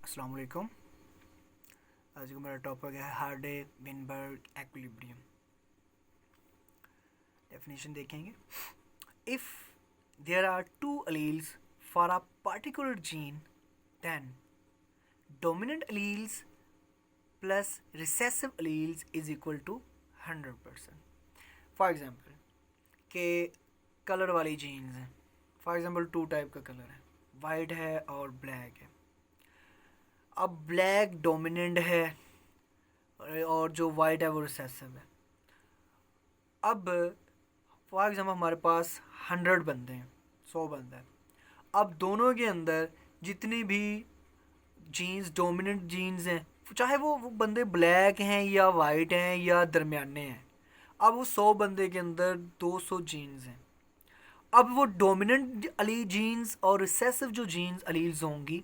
अस्सलाम वालेकुम। आज का मेरा टॉपिक है हार्डे-विनबर्ग एक्विलिब्रियम। डेफिनेशन देखेंगे। If there are two alleles for a particular gene, then dominant alleles plus recessive alleles is equal to 100%। For example के कलर वाली जीन्स हैं। फॉर एग्जांपल टू टाइप का कलर है, white है और black है। अब ब्लैक डोमिनेंट है और जो वाइट है वो रिसेसिव है। अब फॉर एग्जाम्पल हमारे पास 100 बंदे हैं, 100 बंदे हैं। अब दोनों के अंदर जितनी भी जीन्स डोमिनेंट जीन्स हैं, चाहे वो बंदे ब्लैक हैं या वाइट हैं या दरमियाने हैं, अब वो 100 बंदे के अंदर 200 जीन्स हैं। अब वो डोमिनेंट अली जीन्स और रिसेसिव जो जीन्स अलील्स होंगी,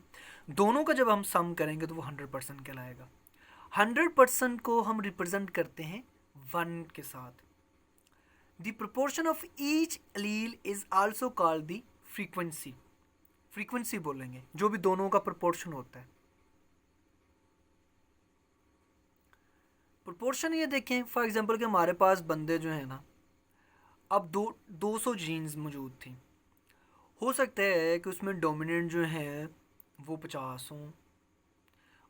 दोनों का जब हम सम करेंगे तो वो 100% कहलाएगा। 100% को हम रिप्रेजेंट करते हैं 1 के साथ। The proportion of each Aleel is also called the frequency. Frequency बोलेंगे जो भी दोनों का प्रोपोर्शन होता है। प्रोपोर्शन ये देखें, फॉर एग्जांपल कि हमारे पास बंदे जो है ना, अब 200 जीन्स मौजूद थी। हो सकता है कि उसमें डोमिनेंट जो हैं वो 50 हों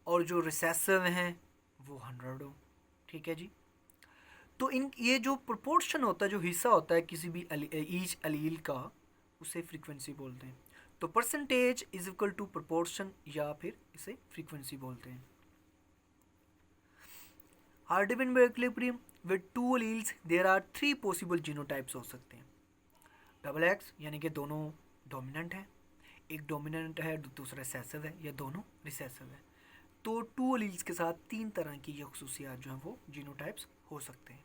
और जो रिसेसिव हैं वो 100 हो। ठीक है जी। तो इन ये जो प्रोपोर्शन होता है, जो हिस्सा होता है किसी भी ईच अलील का, उसे फ्रीक्वेंसी बोलते हैं। तो percentage is equal to proportion या फिर इसे फ्रीक्वेंसी बोलते हैं। Hardy Weinberg equilibrium with two alleles there are 3 possible genotypes हो सकते हैं। डबल एक्स यानी कि दोनों डोमिनेंट है, एक डोमिनेंट है दूसरा रिसेसिव है, या दोनों रिसेसिव है। तो टू अलील्स के साथ 3 तरह की ये खसूसियात जो हैं वो जीनोटाइप्स हो सकते हैं।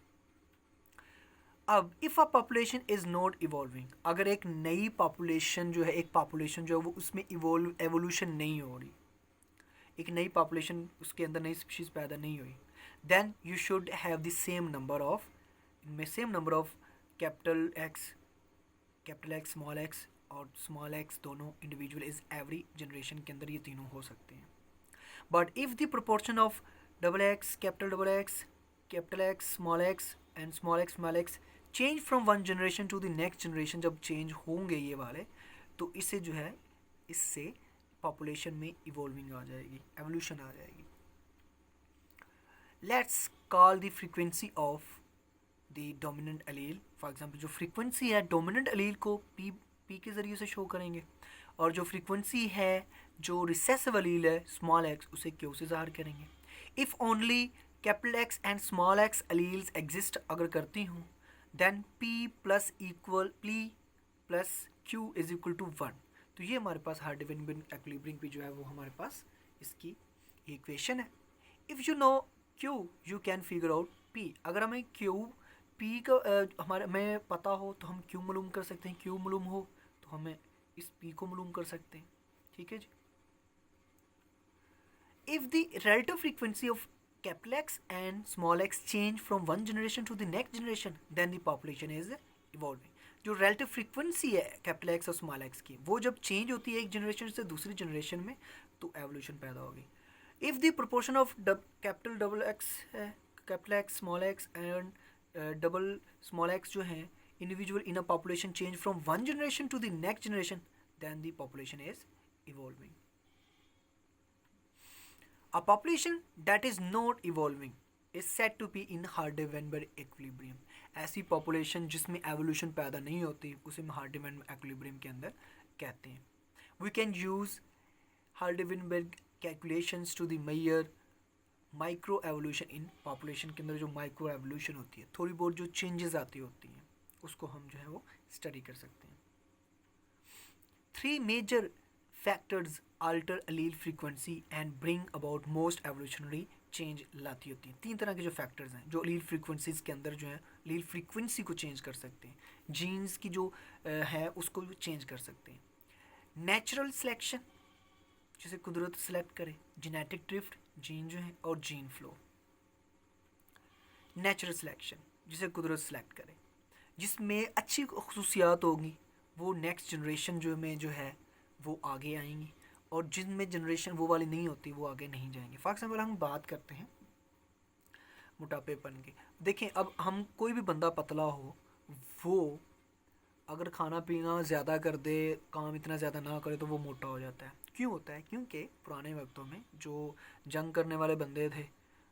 अब if a population is not evolving, अगर एक नई पॉपुलेशन जो है, एक पॉपुलेशन जो है वो उसमें एवोल्यूशन नहीं हो रही, एक नई पॉपुलेशन उसके अंदर नई स्पीशीज़ पैदा नहीं हुई, then you should have the same number of, इनमें same number of capital X small X दोनों इंडिविजुअल इज एवरी जनरेशन के अंदर ये तीनों हो सकते हैं। But if the proportion of double X capital X and small X change from one generation to the next generation, जब change होंगे ये वाले, तो इससे जो है, इससे पॉपुलेशन में इवॉल्विंग आ जाएगी, एवोल्यूशन आ जाएगी। Let's call the frequency of the dominant Aleel. For example जो फ्रीक्वेंसी है डोमिनेंट अलील को पी के ज़रिए से शो करेंगे, और जो फ्रीक्वेंसी है जो रिसेसिव अलील है स्मॉल एक्स, उसे क्यू से ज़ाहिर करेंगे। If only capital X and small X alleles exist अगर करती हूँ, then P plus Q is equal to 1। तो ये हमारे पास हार्डे-विनबर्ग एक्विलिब्रियम भी जो है वो हमारे पास इसकी इक्वेशन है। If you know Q U can figure out P. अगर हमें क्यू पी का हमारे में पता हो तो हम क्यू मालूम कर सकते हैं, क्यू मालूम हो तो हमें इस पी को मालूम कर सकते हैं। ठीक है जी। If the relative frequency of capital X and small x change from one generation to the next generation, then the population is evolving। जो relative frequency है कैपिटल एक्स और स्मॉल एक्स की, वो जब चेंज होती है एक जनरेशन से दूसरी जनरेशन में, तो एवोल्यूशन पैदा होगी। If the proportion of capital double X है, capital X small X and double small X जो है individual in a population change from one generation to the next generation, then the population is evolving. A population that is not evolving is said to be in Hardy-Weinberg equilibrium। ऐसी population जिसमें evolution पैदा नहीं होती, उसे हम Hardy-Weinberg equilibrium के अंदर कहते हैं। We can use Hardy Weinberg calculations to the major micro evolution in population के अंदर जो माइक्रो एवोल्यूशन होती है, थोड़ी बहुत जो चेंजेस आती होती हैं, उसको हम जो है वो स्टडी कर सकते हैं। 3 major factors alter allele frequency and bring about most evolutionary change लाती होती हैं। 3 तरह के जो फैक्टर्स हैं जो allele frequencies के अंदर जो है allele frequency को चेंज कर सकते हैं, जीन्स की जो है उसको चेंज कर सकते हैं। नेचुरल सिलेक्शन जिसे कुदरत सेलेक्ट करे, जेनेटिक ड्रिफ्ट जीन जो है, और जीन फ्लो। नेचुरल सिलेक्शन जिसे कुदरत सेलेक्ट करे, जिसमें अच्छी खसूसियात होगी, वो नेक्स्ट जनरेशन जो में जो है वो आगे आएंगी, और जिनमें जनरेशन वो वाली नहीं होती वो आगे नहीं जाएंगे। फॉर एग्जाम्पल हम बात करते हैं मोटापेपन की। देखें, अब हम कोई भी बंदा पतला हो, वो अगर खाना पीना ज़्यादा कर दे, काम इतना ज़्यादा ना करे, तो वो मोटा हो जाता है। क्यों होता है? क्योंकि पुराने वक्तों में जो जंग करने वाले बंदे थे,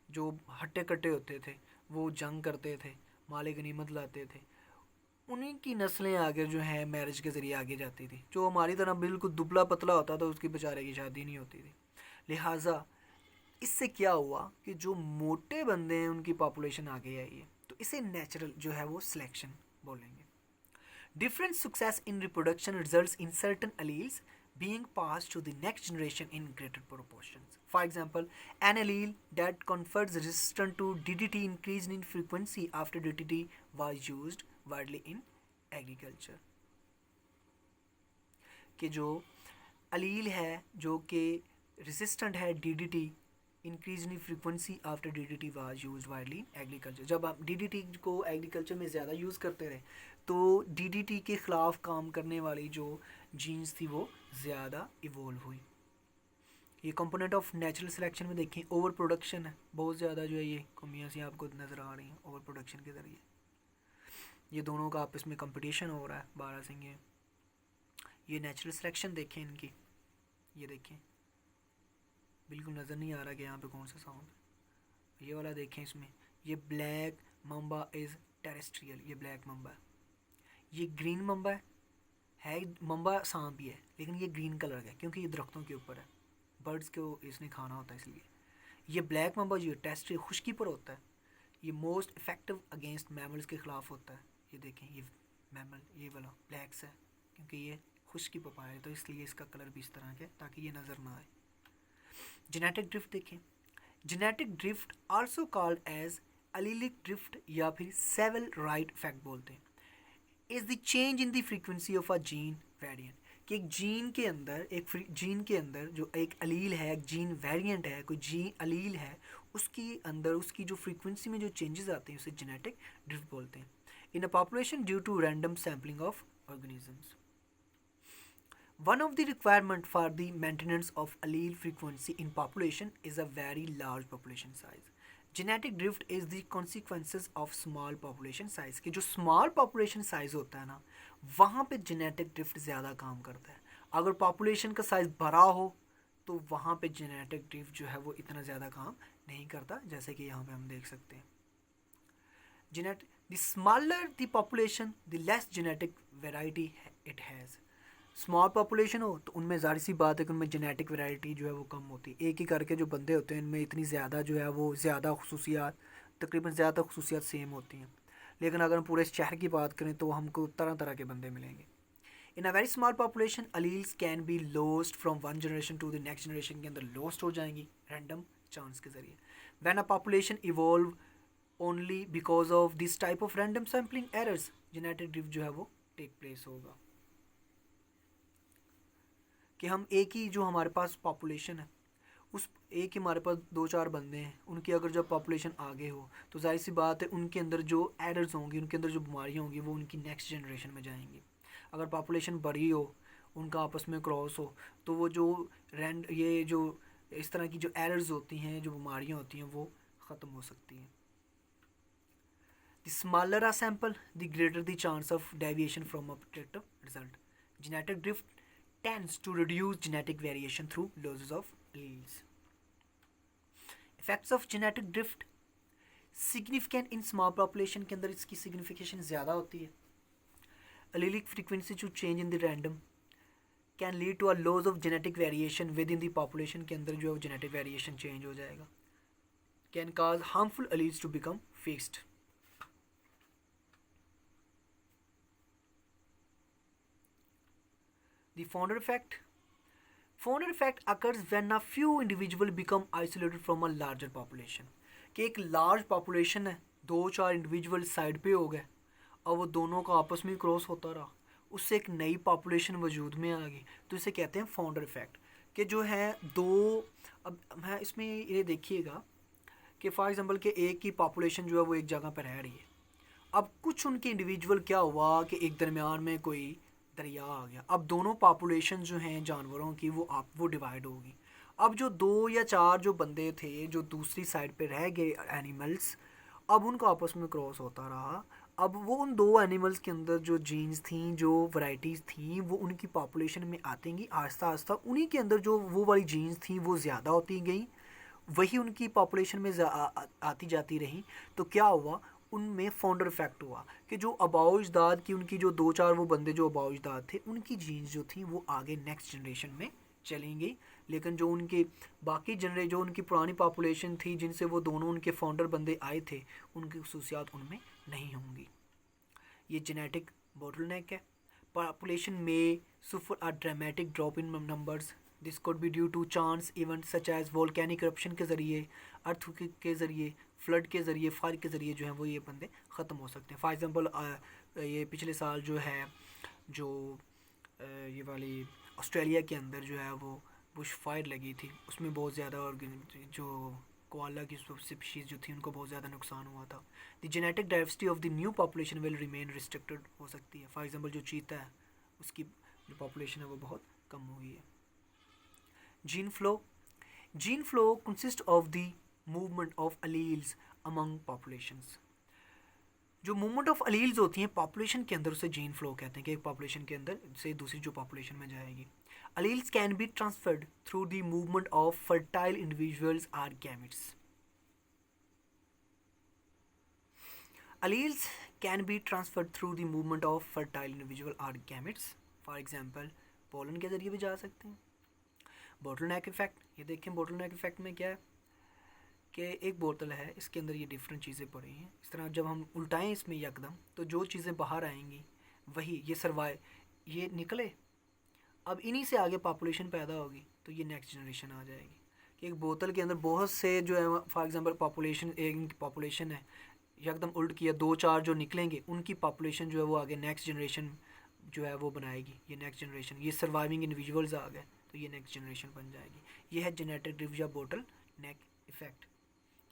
जो हट्टे कट्टे होते थे, वो जंग करते थे, माले गनीमत लाते थे, उन्हीं की नस्लें आगे जो है मैरिज के ज़रिए आगे जाती थी। जो हमारी तरह बिल्कुल दुबला पतला होता था, उसकी बेचारे की शादी नहीं होती थी। लिहाजा इससे क्या हुआ कि जो मोटे बंदे हैं उनकी पॉपुलेशन आगे आई है। तो इसे नेचुरल जो है वो सिलेक्शन बोलेंगे। Different success in reproduction results in certain alleles being passed to the next generation in greater proportions. For example, an allele that confers resistance to DDT increased in frequency after DDT was used widely in agriculture. कि जो अलील है जो कि resistant है DDT increase in frequency after DDT was use widely in agriculture. जब आप DDT को agriculture में ज़्यादा यूज़ करते रहे तो DDT के ख़िलाफ़ काम करने वाली जो जीन्स थी वो ज़्यादा इवोल्व हुई। ये कंपोनेंट ऑफ नेचुरल सिलेक्शन में देखें, ओवर प्रोडक्शन है बहुत ज़्यादा, जो है ये कमियाँ सी आपको नज़र आ रही हैं ओवर प्रोडक्शन के ज़रिए। ये दोनों का आपस में कंपटीशन हो रहा है बारहसिंगे। ये नेचुरल सिलेक्शन देखें इनकी, ये देखें बिल्कुल नज़र नहीं आ रहा कि यहाँ पे कौन सा साउंड। ये वाला देखें, इसमें ये ब्लैक मम्बा इज़ टेरेस्ट्रियल, ये ब्लैक मम्बा है। ये ग्रीन मम्बा है मम्बा सांप भी है, लेकिन ये ग्रीन कलर का है क्योंकि ये दरख्तों के ऊपर है, बर्ड्स को इसने खाना होता है इसलिए। ये ब्लैक मम्बा जो टेरेस्ट्रियल खुश्की पर होता है, ये मोस्ट इफेक्टिव अगेंस्ट मैमल्स के ख़िलाफ़ होता है। ये देखें, ये मैमल ये वाला ब्लैक्स है क्योंकि ये खुश्की पर पाया है, तो इसलिए इसका कलर भी इस तरह का ताकि ये नज़र ना आए। जेनेटिक ड्रिफ्ट देखें, genetic drift also called as allelic drift या फिर सेवल राइट इफेक्ट बोलते हैं, is the change in the frequency of a gene variant. कि एक जीन के अंदर जीन के अंदर जो एक अलील है, एक जीन वेरिएंट है, कोई जीन अलील है, उसके अंदर उसकी जो फ्रीक्वेंसी में जो चेंजेस आते हैं उसे जेनेटिक ड्रिफ्ट बोलते हैं। In a population due to random sampling of organisms. One of the requirement for the maintenance of allele frequency in population is a very large population size. Genetic drift is the consequences of small population size। कि जो small population size होता है ना, वहाँ पे genetic drift ज़्यादा काम करता है। अगर population का size बड़ा हो तो वहाँ पे genetic drift जो है वो इतना ज़्यादा काम नहीं करता, जैसे कि यहाँ पे हम देख सकते हैं। The smaller the population, the less genetic variety it has। Small population हो तो उनमें ज़ाहिर सी बात है कि उनमें जेनेटिक वैरायटी जो है वो कम होती है। एक ही करके जो बंदे होते हैं इनमें इतनी ज़्यादा जो है वो ज़्यादा खसूसियात, तकरीबन ज़्यादा खसूसियात सेम होती हैं। लेकिन अगर हम पूरे शहर की बात करें तो हमको तरह तरह के बंदे मिलेंगे। In a very small population alleles can be lost from one generation to the next generation के अंदर लॉस्ट हो जाएंगी रैंडम चांस के ज़रिए। When a population evolve only because of this type of random sampling errors, genetic drift जो है वो take place होगा। कि हम एक ही जो हमारे पास पॉपुलेशन है, उस एक ही हमारे पास दो चार बंदे हैं, उनकी अगर जब पॉपुलेशन आगे हो तो जाहिर सी बात है उनके अंदर जो एरर्स होंगी, उनके अंदर जो बीमारियाँ होंगी वो उनकी नेक्स्ट जनरेशन में जाएंगी। अगर पॉपुलेशन बड़ी हो, उनका आपस में क्रॉस हो, तो वो जो ये जो इस तरह की जो एरर्स होती हैं, जो बीमारियाँ होती हैं, वो ख़त्म हो सकती हैं। The smaller a sample the greater the chance of deviation from a predictive result. Genetic drift tends to reduce genetic variation through losses of alleles. Effects of genetic drift significant in small population के अंदर इसकी signification ज़्यादा होती है। Allelic frequency to change in the random can lead to a loss of genetic variation within the population के अंदर जो है genetic variation change हो जाएगा, can cause harmful alleles to become fixed। The founder effect. Founder effect occurs when a few individuals become isolated from a larger population। कि एक large population है, दो चार इंडिविजुअल साइड पे हो गए और वो दोनों का आपस में क्रॉस होता रहा, उससे एक नई पॉपुलेशन वजूद में आ गई, तो इसे कहते हैं फाउंडर इफेक्ट। कि जो है दो, अब मैं इसमें ये देखिएगा कि फॉर एग्जांपल कि एक की पॉपुलेशन जो है वो एक जगह पर रह रही है। अब कुछ उनके इंडिविजुअल क्या हुआ कि एक दरमियान में कोई दरिया आ गया। अब दोनों पॉपुलेशन जो हैं जानवरों की वो डिवाइड होगी। अब जो 2 या 4 जो बंदे थे जो दूसरी साइड पे रह गए एनिमल्स, अब उनको आपस में क्रॉस होता रहा। अब वो उन 2 एनिमल्स के अंदर जो जीन्स थी, जो वैरायटीज़ थी, वो उनकी पॉपुलेशन में आती गई आहिस्ता आहिस्ता। उन्हीं के अंदर जो वो वाली जीन्स थी वो ज़्यादा होती गई, वही उनकी पॉपुलेशन में आती जाती रही। तो क्या हुआ, उनमें फाउंडर इफेक्ट हुआ कि जो आबाओ अजदाद की उनकी जो 2-4 वो बंदे जो आबाओ अजदाद थे, उनकी जीन्स जो थी वो आगे नेक्स्ट जनरेशन में चली गई। लेकिन जो उनके बाकी जो उनकी पुरानी पॉपुलेशन थी जिनसे वो दोनों उनके फाउंडर बंदे आए थे, उनकी खसूसियात उनमें नहीं होंगी। ये जेनेटिक बोटलनेक है। पॉपुलेशन में suffer a dramatic drop in numbers. This could be due to chance event such as volcanic corruption के ज़रिए, अर्थक्वेक के ज़रिए, फ्लड के ज़रिए, फायर के ज़रिए जो है वो ये बंदे ख़त्म हो सकते हैं। फॉर एग्ज़ाम्पल ये पिछले साल जो है जो ये वाली ऑस्ट्रेलिया के अंदर जो है वो बुश फायर लगी थी, उसमें बहुत ज़्यादा जो कोआला की स्पीशीज़ जो थी उनको बहुत ज़्यादा नुकसान हुआ था। The genetic diversity of the new population will remain restricted हो सकती है। फॉर एग्ज़ाम्पल जो चीता है उसकी जो पॉपुलेशन है वो बहुत कम हुई है। Gene flow consist of the movement of alleles among populations. जो मूवमेंट ऑफ अलील्स होती हैं पॉपुलेशन के अंदर, उसे जीन फ्लो कहते हैं कि एक पॉपुलेशन के अंदर से दूसरी जो पॉपुलेशन में जाएगी। Alleles can be transferred through the movement of fertile individuals or gametes. Alleles can be transferred through the movement of fertile individual or gametes. For example, pollen के ज़रिए भी जा सकते हैं। बोटलनेक इफेक्ट, ये देखें बोटलनेक इफेक्ट में क्या है कि एक बोतल है, इसके अंदर ये डिफरेंट चीज़ें पड़ी हैं। इस तरह जब हम उल्टाएं इसमें यकदम, तो जो चीज़ें बाहर आएंगी वही ये निकले। अब इन्हीं से आगे पॉपुलेशन पैदा होगी, तो ये नेक्स्ट जनरेशन आ जाएगी कि एक बोतल के अंदर बहुत से जो है, फॉर एग्जांपल एक पॉपुलेशन है, एकदम उल्ट किया, 2-4 जो निकलेंगे उनकी पॉपुलेशन जो है वो आगे नेक्स्ट जनरेशन जो है वो बनाएगी। ये नेक्स्ट जनरेशन, ये सर्वाइविंग इंडिविजुअल्स आ गए तो ये नेक्स्ट जनरेशन बन जाएगी। ये है जेनेटिक ड्रिफ्ट या बोटल नेक इफेक्ट।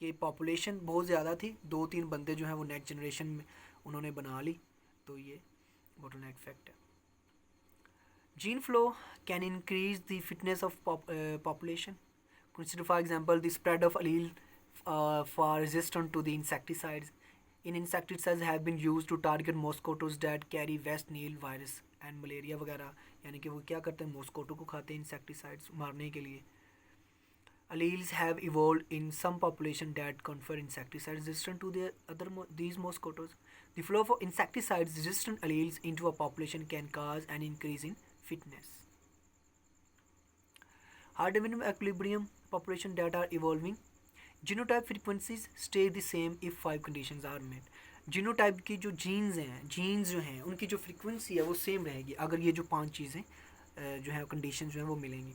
ये पॉपुलेशन बहुत ज़्यादा थी, 2-3 बंदे जो हैं वो नेक्स्ट जनरेशन में उन्होंने बना ली, तो ये बोटल नेक इफेक्ट है। Gene flow can increase the fitness of population. Consider for example the spread of allele for resistant to the insecticides. Insecticides have been used to target mosquitoes that carry West Nile virus and malaria वगैरह, यानी कि वो क्या करते हैं, मॉस्कोटो को खाते हैं इंसेक्टिसाइड्स मारने के लिए। Alleles have evolved in some population that confer insecticides resistant to these mosquitoes. The flow of insecticides resistant alleles into a population can cause an increase in fitness. Hard-Darwinian equilibrium population that are evolving. Genotype frequencies stay the same if 5 conditions are met. Genotype की जो jeans जो हैं उनकी जो frequency है वो same रहेगी अगर ये जो 5 चीज़ें जो है कंडीशन जो है वो मिलेंगी।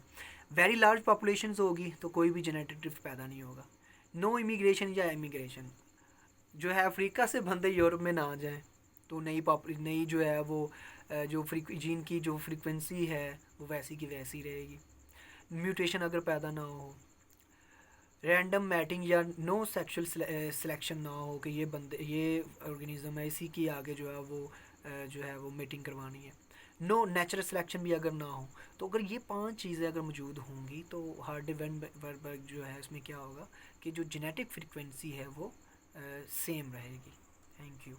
वेरी लार्ज पॉपुलेशंस होगी तो कोई भी जेनेटिक ड्रिफ्ट पैदा नहीं होगा। नो इमिग्रेशन या इमिग्रेशन, जो है अफ्रीका से बंदे यूरोप में ना आ जाएँ तो नई जो है वो जो जीन की जो फ्रीक्वेंसी है वो वैसी की वैसी रहेगी। म्यूटेशन अगर पैदा ना हो, रैंडम मैटिंग या नो सेक्सुअल सिलेक्शन ना हो कि ये ऑर्गेनिज्म है इसी की आगे जो है वो मीटिंग करवानी है। नो नेचुरल सिलेक्शन भी अगर ना हो, तो अगर ये 5 चीज़ें अगर मौजूद होंगी तो हार्डी-वेनबर्ग जो है इसमें क्या होगा कि जो जेनेटिक फ्रीक्वेंसी है वो सेम रहेगी। Thank you.